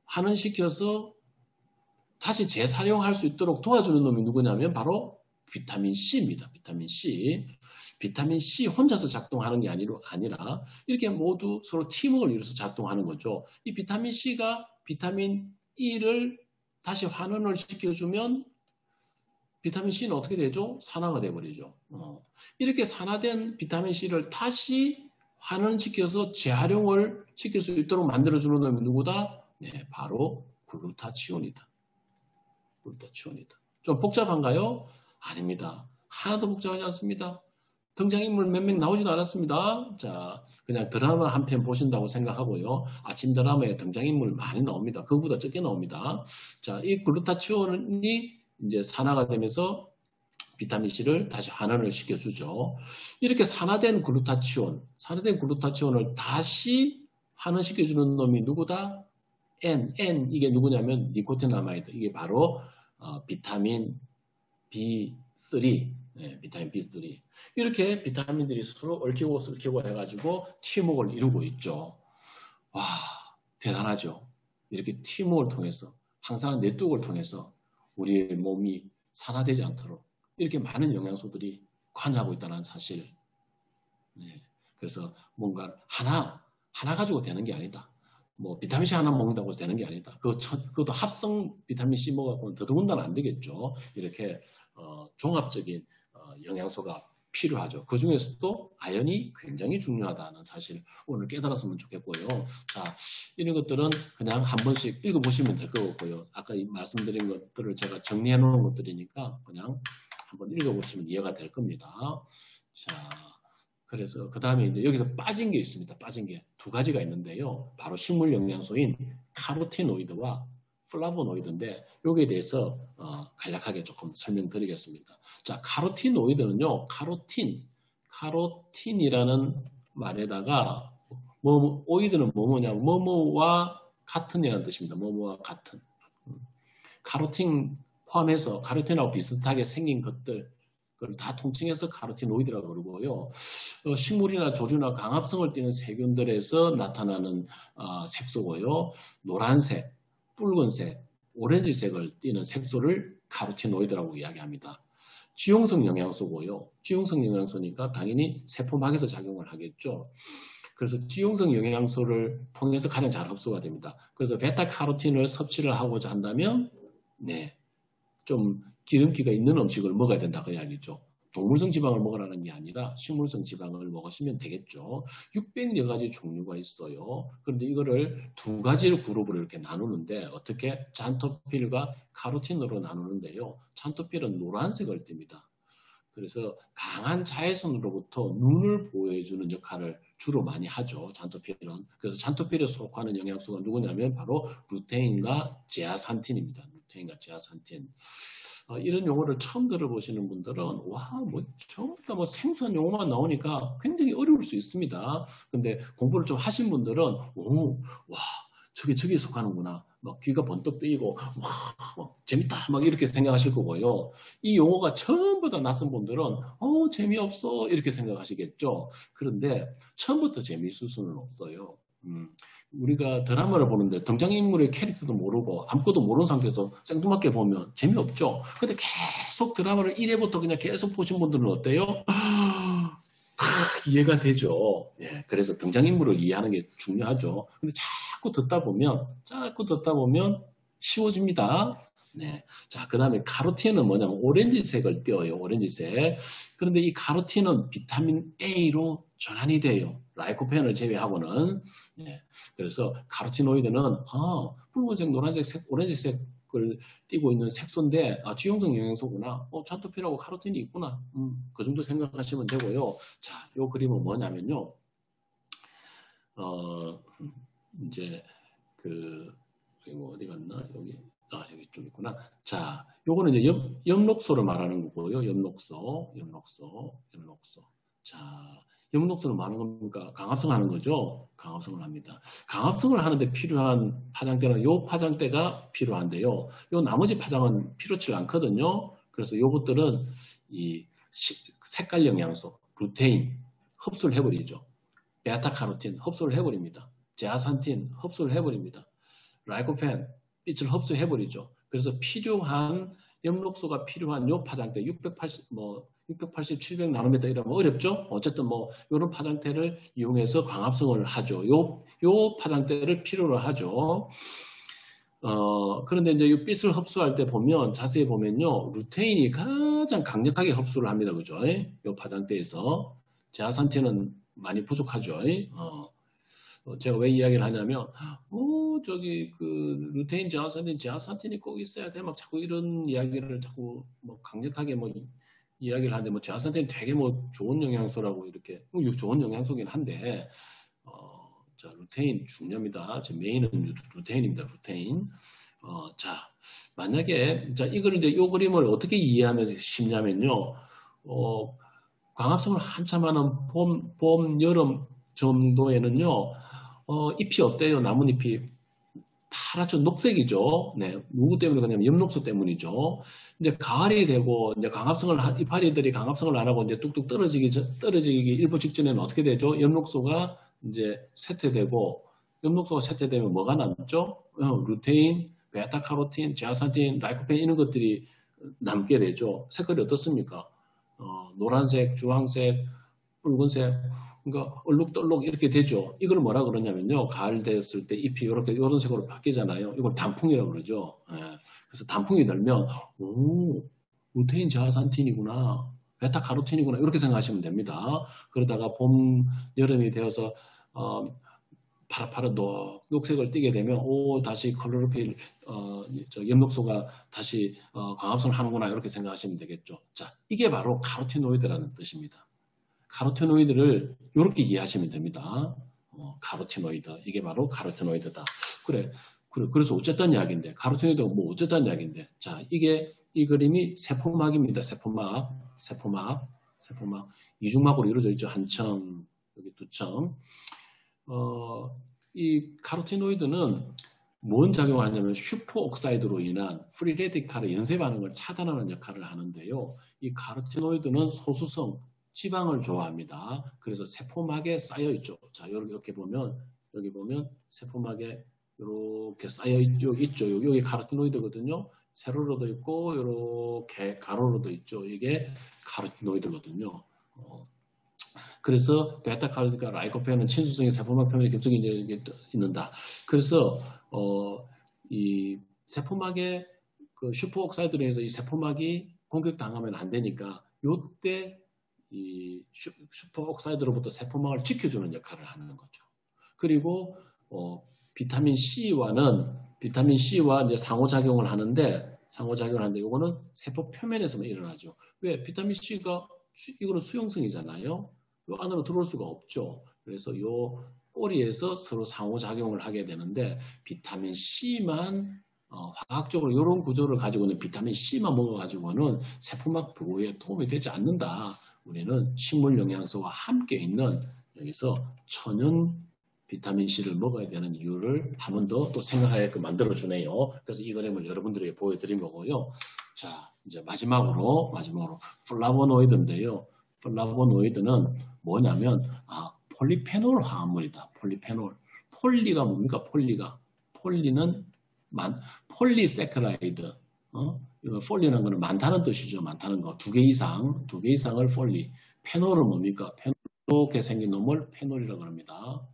환원시켜서 다시 재사용할 수 있도록 도와주는 놈이 누구냐면 바로 비타민 C입니다. 비타민 C. 비타민 C 혼자서 작동하는 게 아니라 이렇게 모두 서로 팀워크를 이루어서 작동하는 거죠. 이 비타민 C가 비타민 E를 다시 환원을 시켜주면 비타민 C는 어떻게 되죠? 산화가 되어버리죠. 이렇게 산화된 비타민 C를 다시 환원시켜서 재활용을 시킬 수 있도록 만들어주는 놈이 누구다? 네, 바로 글루타치온이다. 좀 복잡한가요? 아닙니다. 하나도 복잡하지 않습니다. 등장인물 몇 명 나오지도 않았습니다. 자, 그냥 드라마 한 편 보신다고 생각하고요. 아침 드라마에 등장인물 많이 나옵니다. 그거보다 적게 나옵니다. 자, 이 글루타치온이 이제 산화가 되면서 비타민 C를 다시 환원을 시켜주죠. 이렇게 산화된 글루타치온을 다시 환원시켜주는 놈이 누구다? N 이게 누구냐면 니코틴아마이드. 이게 바로 비타민 B3. 네, 비타민 B3. 이렇게 비타민들이 서로 얽히고 설키고 해가지고 팀워크를 이루고 있죠. 와, 대단하죠. 이렇게 팀워크를 통해서, 항상 네트워크를 통해서 우리의 몸이 산화되지 않도록 이렇게 많은 영양소들이 관여하고 있다는 사실. 네, 그래서 뭔가 하나 가지고 되는 게 아니다. 뭐 비타민C 하나 먹는다고 해서 되는 게 아니다. 그것도 합성 비타민C 먹어갖고는 더더군다나 안 되겠죠. 이렇게 종합적인 영양소가 필요하죠. 그 중에서도 아연이 굉장히 중요하다는 사실 오늘 깨달았으면 좋겠고요. 자, 이런 것들은 그냥 한 번씩 읽어보시면 될 것 같고요. 아까 말씀드린 것들을 제가 정리해 놓은 것들이니까 그냥 한번 읽어보시면 이해가 될 겁니다. 자, 그래서 그 다음에 이제 여기서 빠진 게 있습니다. 빠진 게 두 가지가 있는데요. 바로 식물 영양소인 카로티노이드와 플라보노이드인데 여기에 대해서 간략하게 조금 설명드리겠습니다. 자, 카로티노이드는요. 카로틴이라는 말에다가 오이드는 뭐뭐냐, 뭐뭐와 같은이라는 뜻입니다. 뭐뭐와 같은. 카로틴 포함해서 카로틴하고 비슷하게 생긴 것들 그걸 다 통칭해서 카로티노이드라고 그러고요. 식물이나 조류나 강합성을 띠는 세균들에서 나타나는 색소고요. 노란색, 붉은색, 오렌지색을 띠는 색소를 카로티노이드라고 이야기합니다. 지용성 영양소고요. 지용성 영양소니까 당연히 세포막에서 작용을 하겠죠. 그래서 지용성 영양소를 통해서 가장 잘 흡수가 됩니다. 그래서 베타카로틴을 섭취를 하고자 한다면 좀 기름기가 있는 음식을 먹어야 된다 그 이야기죠. 동물성 지방을 먹으라는 게 아니라 식물성 지방을 먹으시면 되겠죠. 600여 가지 종류가 있어요. 그런데 이거를 두 가지 그룹으로 이렇게 나누는데 어떻게? 잔토필과 카로틴으로 나누는데요. 잔토필은 노란색을 띱니다. 그래서 강한 자외선으로부터 눈을 보호해주는 역할을 주로 많이 하죠. 잔토필은. 그래서 잔토필에 속하는 영양소가 누구냐면 바로 루테인과 제아산틴입니다. 루테인과 제아산틴. 이런 용어를 처음 들어보시는 분들은 전부 다 생소한 용어만 나오니까 굉장히 어려울 수 있습니다. 근데 공부를 좀 하신 분들은 저게 속하는구나. 막 귀가 번쩍 뜨이고 재밌다 막 이렇게 생각하실 거고요. 이 용어가 처음부터 낯선 분들은 재미없어 이렇게 생각하시겠죠. 그런데 처음부터 재미있을 수는 없어요. 우리가 드라마를 보는데 등장인물의 캐릭터도 모르고 아무것도 모르는 상태에서 생뚱맞게 보면 재미없죠. 근데 계속 드라마를 1회부터 그냥 계속 보신 분들은 어때요? 이해가 되죠. 예, 그래서 등장인물을 이해하는 게 중요하죠. 근데 자꾸 듣다 보면 쉬워집니다. 네. 자, 그 다음에 카로틴은 뭐냐면 오렌지색을 띄어요. 오렌지색. 그런데 이 카로틴은 비타민 A로 전환이 돼요. 라이코펜을 제외하고는. 네. 그래서 카로티노이드는 붉은색, 노란색, 오렌지색을 띠고 있는 색소인데 지용성 영양소구나. 잔토필하고 카로틴이 있구나. 그 정도 생각하시면 되고요. 자, 요 그림은 뭐냐면요. 이제 이거 어디 갔나? 여기 좀 있구나. 자, 요거는 이제 엽록소를 말하는 거고요. 엽록소. 자, 엽록소는 말하는 겁니까? 강합성을 하는 거죠. 강합성을 합니다. 강합성을 하는데 필요한 파장대는 요 파장대가 필요한데요. 요 나머지 파장은 필요치 않거든요. 그래서 요것들은 이 색깔 영양소, 루테인 흡수를 해버리죠. 베타카로틴 흡수를 해버립니다. 제아산틴 흡수를 해버립니다. 라이코펜 빛을 흡수해버리죠. 그래서 필요한 엽록소가 필요한 요 파장대 680, 700 나노미터 이러면 어렵죠. 어쨌든 이런 파장대를 이용해서 광합성을 하죠. 요 파장대를 필요로 하죠. 그런데 이제 이 빛을 흡수할 때 보면 자세히 보면요, 루테인이 가장 강력하게 흡수를 합니다, 그죠? 요 파장대에서 제아산틴은 많이 부족하죠. 제가 왜 이야기를 하냐면, 루테인, 제아산틴이 꼭 있어야 돼. 막 자꾸 이런 이야기를 자꾸 강력하게 이야기를 하는데, 제아산틴이 되게 좋은 영양소라고 이렇게, 좋은 영양소긴 한데, 자, 루테인 중요합니다. 제 메인은 루테인입니다. 루테인. 자, 만약에, 이걸 이제 요 그림을 어떻게 이해하면 쉽냐면요, 광합성을 한참 하는 봄, 여름 정도에는요, 잎이 어때요? 나뭇잎이 파랗죠? 녹색이죠. 네, 누구 때문에 그러냐면 엽록소 때문이죠. 이제 가을이 되고 이제 이파리들이 강합성을 안 하고 이제 뚝뚝 떨어지기 일부 직전에는 어떻게 되죠? 엽록소가 이제 쇠퇴되고 엽록소가 쇠퇴되면 뭐가 남죠? 루테인, 베타카로틴, 제아산틴, 라이코펜 이런 것들이 남게 되죠. 색깔이 어떻습니까? 노란색, 주황색, 붉은색, 그러니까 얼룩덜룩 이렇게 되죠. 이걸 뭐라 그러냐면요. 가을 됐을 때 잎이 이런 색으로 바뀌잖아요. 이걸 단풍이라고 그러죠. 예. 그래서 단풍이 들면 루테인 제아산틴이구나. 베타카로틴이구나 이렇게 생각하시면 됩니다. 그러다가 봄, 여름이 되어서 파릇파릇 녹색을 띠게 되면 다시 클로로필 엽록소가 다시 광합성을 하는구나 이렇게 생각하시면 되겠죠. 자, 이게 바로 카로티노이드라는 뜻입니다. 카로티노이드를 이렇게 이해하시면 됩니다. 카로티노이드, 이게 바로 카로티노이드다. 그래서 어쨌든 이야기인데, 카로티노이드가 뭐 어쨌든 이야기인데, 자, 이 그림이 세포막입니다. 세포막. 이중막으로 이루어져 있죠. 한 층, 여기 두 층. 이 카로티노이드는 뭔 작용을 하냐면 슈퍼옥사이드로 인한 프리 레디칼의 연쇄 반응을 차단하는 역할을 하는데요. 이 카로티노이드는 소수성 지방을 좋아합니다. 그래서 세포막에 쌓여 있죠. 자, 이렇게 보면 여기 보면 세포막에 이렇게 쌓여 있죠. 여기 카로티노이드거든요. 세로로도 있고 이렇게 가로로도 있죠. 이게 카로티노이드거든요. 그래서 베타카로틴과 라이코펜은 친수성의 세포막 표면에 겹성이 있는다. 그래서 이 세포막에 그 슈퍼옥사이드로 해서 이 세포막이 공격당하면 안 되니까 이때 이 슈퍼옥사이드로부터 세포막을 지켜주는 역할을 하는 거죠. 그리고 비타민 C와 이제 상호작용을 하는데 이거는 세포 표면에서만 일어나죠. 왜? 비타민 C가 이거는 수용성이잖아요. 요 안으로 들어올 수가 없죠. 그래서 요 꼬리에서 서로 상호작용을 하게 되는데 비타민 C만 화학적으로 이런 구조를 가지고 있는 비타민 C만 먹어가지고는 세포막 보호에 도움이 되지 않는다. 우리는 식물 영양소와 함께 있는 여기서 천연 비타민 C를 먹어야 되는 이유를 한 번 더 또 생각하게끔 만들어주네요. 그래서 이 그림을 여러분들에게 보여드린 거고요. 자, 이제 마지막으로 플라보노이드인데요. 플라보노이드는 뭐냐면 폴리페놀 화합물이다. 폴리가 뭡니까? 폴리는 폴리세카라이드. 이거 폴리라는 거는 많다는 뜻이죠. 많다는 거. 두 개 이상을 폴리. 페놀은 뭡니까? 페놀 이렇게 생긴 놈을 페놀이라고 합니다.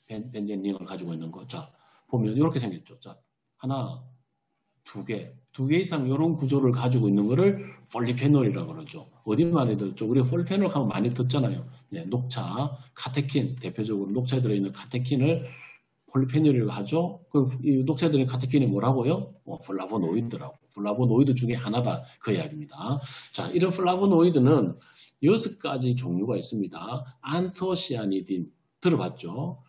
벤젠링을 가지고 있는 거. 자, 보면 이렇게 생겼죠. 자, 하나, 두 개 이상 이런 구조를 가지고 있는 거를 폴리페놀이라고 그러죠. 어디만 해도 우리 폴리페놀 하면 많이 듣잖아요. 네, 녹차, 카테킨, 대표적으로 녹차에 들어있는 카테킨을 폴리페놀이라고 하죠. 이 녹차에 들어있는 카테킨이 뭐라고요? 플라보노이드라고. 플라보노이드 중에 하나라 그 이야기입니다. 자, 이런 플라보노이드는 6가지 종류가 있습니다. 안토시아니딘 들어봤죠?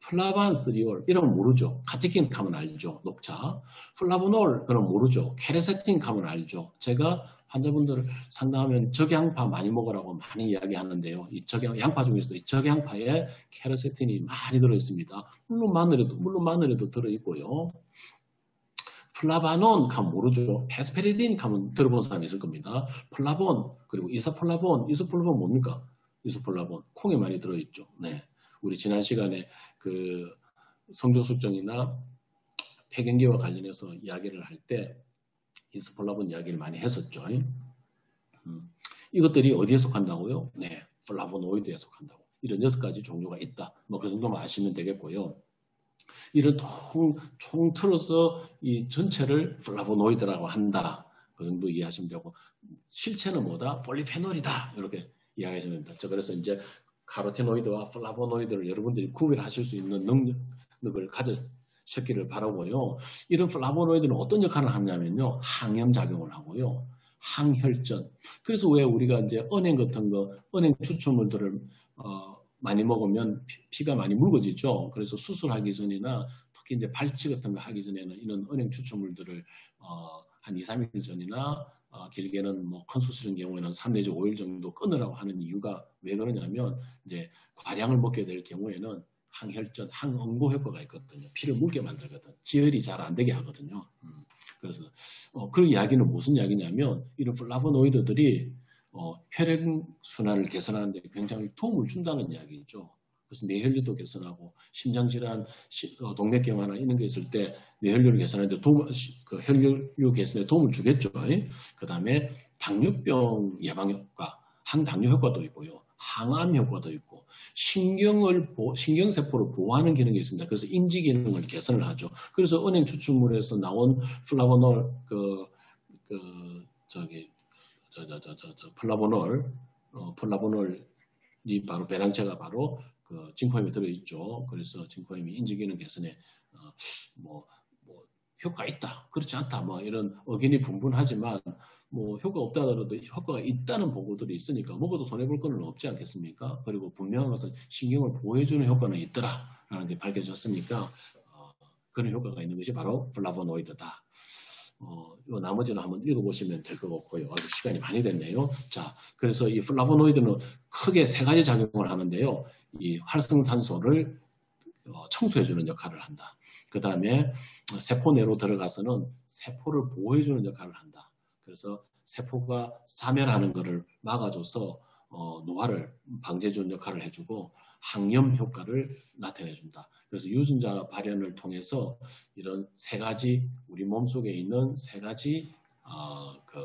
플라반스리올 이런 거 모르죠. 카테킨 하면 알죠. 녹차. 플라보놀 그럼 모르죠. 케르세틴 하면 알죠. 제가 환자분들을 상담하면 적양파 많이 먹으라고 많이 이야기하는데요. 이 양파 중에서도 이 적양파에 케르세틴이 많이 들어있습니다. 물론 마늘에도 들어있고요. 플라바논 하면 모르죠. 헤스페리딘 하면 들어본 사람이 있을 겁니다. 플라본 그리고 이소폴라본 뭡니까? 이소폴라본 콩에 많이 들어있죠. 네. 우리 지난 시간에 그 성조숙증이나 폐경기와 관련해서 이야기를 할 때 이소폴라본 이야기를 많이 했었죠. 이것들이 어디에 속한다고요? 네, 플라보노이드에 속한다고. 이런 6가지 종류가 있다. 뭐 그 정도만 아시면 되겠고요. 이런 총 틀어서 이 전체를 플라보노이드라고 한다. 그 정도 이해하시면 되고 실체는 뭐다? 폴리페놀이다. 이렇게 이야기하시면 됩니다. 그래서 이제 카로티노이드와 플라보노이드를 여러분들이 구별하실 수 있는 능력을 가졌기를 바라고요. 이런 플라보노이드는 어떤 역할을 하냐면요. 항염작용을 하고요. 항혈전. 그래서 왜 우리가 이제 은행 같은 거, 은행 추출물들을 많이 먹으면 피가 많이 묽어지죠. 그래서 수술하기 전이나 특히 이제 발치 같은 거 하기 전에는 이런 은행 추출물들을 한 2, 3일 전이나 길게는 뭐 큰 수술인 경우에는 3 내지 5일 정도 끊으라고 하는 이유가 왜 그러냐면 이제 과량을 먹게 될 경우에는 항혈전, 항응고 효과가 있거든요. 피를 묽게 만들거든. 지혈이 잘 안 되게 하거든요. 그래서 그 이야기는 무슨 이야기냐면 이런 플라보노이드들이 혈액순환을 개선하는 데 굉장히 도움을 준다는 이야기죠. 그래서 뇌혈류도 개선하고 심장질환, 동맥경화나 이런 게 있을 때 뇌혈류를 개선하는데 그 혈류 개선에 도움을 주겠죠. 그 다음에 당뇨병 예방 효과, 항당뇨 효과도 있고요. 항암 효과도 있고 신경세포를 보호하는 기능이 있습니다. 그래서 인지 기능을 개선을 하죠. 그래서 은행 추출물에서 나온 플라보놀 플라보놀, 플라보놀이 바로 배당체가 바로 그 진코임에 들어있죠. 그래서 진코임이 인지기능 개선에 뭐 효과 있다, 그렇지 않다, 뭐 이런 의견이 분분하지만 뭐 효과 없다 하더라도 효과가 있다는 보고들이 있으니까 먹어도 손해볼 건 없지 않겠습니까? 그리고 분명한 것은 신경을 보호해주는 효과는 있더라라는 게 밝혀졌으니까 그런 효과가 있는 것이 바로 플라보노이드다. 요 나머지는 한번 읽어보시면 될 것 같고요. 아주 시간이 많이 됐네요. 자, 그래서 이 플라보노이드는 크게 세 가지 작용을 하는데요. 이 활성산소를 청소해주는 역할을 한다. 그 다음에 세포 내로 들어가서는 세포를 보호해주는 역할을 한다. 그래서 세포가 자멸하는 것을 막아줘서 노화를 방지해주는 역할을 해주고 항염 효과를 나타내준다. 그래서 유전자 발현을 통해서 이런 세 가지 우리 몸속에 있는 세 가지 그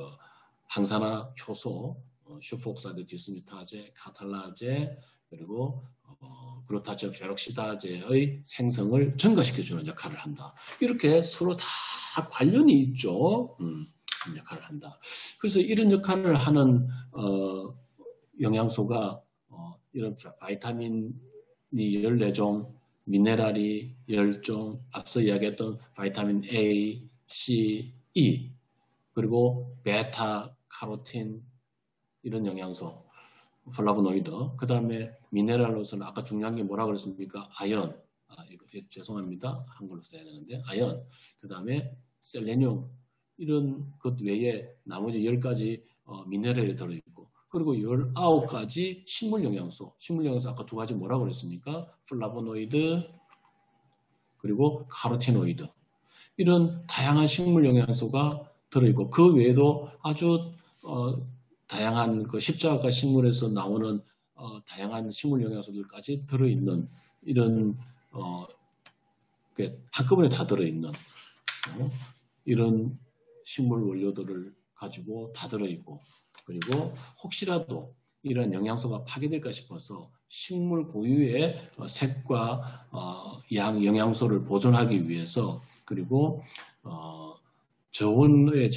항산화 효소, 슈퍼옥사이드 디스뮤타제, 카탈라제, 그리고 글루타치온 페록시다제의 생성을 증가시켜주는 역할을 한다. 이렇게 서로 다 관련이 있죠. 역할을 한다. 그래서 이런 역할을 하는 영양소가 이런 바이타민이 14종, 미네랄이 10종, 앞서 이야기했던 바이타민 A, C, E, 그리고 베타, 카로틴 이런 영양소, 플라보노이드, 그 다음에 미네랄로서는 아까 중요한 게 뭐라고 그랬습니까? 아연, 이거 죄송합니다. 한글로 써야 되는데 아연, 그 다음에 셀레늄 이런 것 외에 나머지 10가지 미네랄이 들어있고 그리고 19가지 식물 영양소 아까 두 가지 뭐라고 그랬습니까? 플라보노이드 그리고 카로티노이드 이런 다양한 식물 영양소가 들어있고 그 외에도 아주 다양한 그 십자가 식물에서 나오는 다양한 식물 영양소들까지 들어있는 이런 한꺼번에 다 들어있는 이런 식물 원료들을 가지고 다 들어있고 그리고 혹시라도 이런 영양소가 파괴될까 싶어서 식물 고유의 색과 양 영양소를 보존하기 위해서 그리고 저온의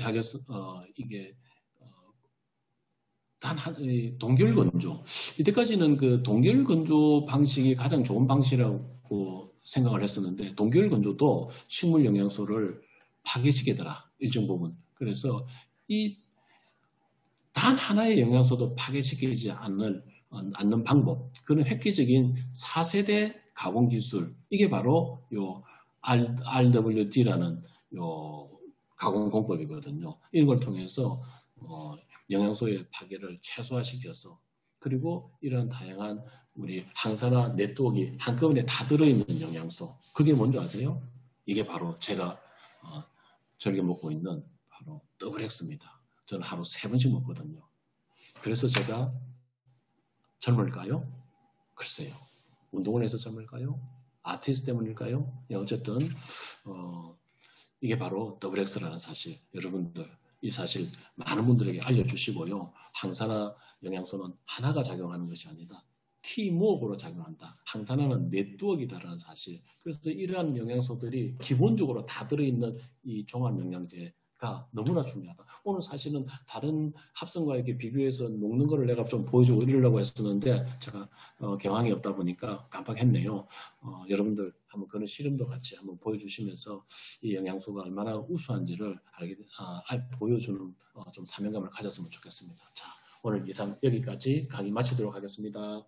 이게 동결건조. 이때까지는 그 동결건조 방식이 가장 좋은 방식이라고 생각을 했었는데 동결건조도 식물 영양소를 파괴시키더라. 일정 부분. 그래서 이 단 하나의 영양소도 파괴시키지 않는 방법. 그런 획기적인 4세대 가공 기술. 이게 바로 요 RWD라는 요 가공 공법이거든요. 이런 걸 통해서 영양소의 파괴를 최소화시켜서 그리고 이런 다양한 우리 항산화 네트워크가 한꺼번에 다 들어있는 영양소 그게 뭔지 아세요? 이게 바로 제가 즐겨 먹고 있는 바로 더블엑스입니다. 저는 하루 3번씩 먹거든요. 그래서 제가 젊을까요? 글쎄요. 운동을 해서 젊을까요? 아티스트 때문일까요? 어쨌든 이게 바로 더블엑스라는 사실 여러분들 이 사실 많은 분들에게 알려주시고요. 항산화 영양소는 하나가 작용하는 것이 아니다. 팀워크로 작용한다. 항산화는 네트워크이다라는 사실. 그래서 이러한 영양소들이 기본적으로 다 들어있는 이 종합영양제가 너무나 중요하다. 오늘 사실은 다른 합성과 이렇게 비교해서 녹는 거를 내가 좀 보여주고 이러려고 했었는데 제가 경황이 없다 보니까 깜빡했네요. 여러분들 한번 그런 실험도 같이 한번 보여주시면서 이 영양소가 얼마나 우수한지를 보여주는 좀 사명감을 가졌으면 좋겠습니다. 자, 오늘 이상 여기까지 강의 마치도록 하겠습니다.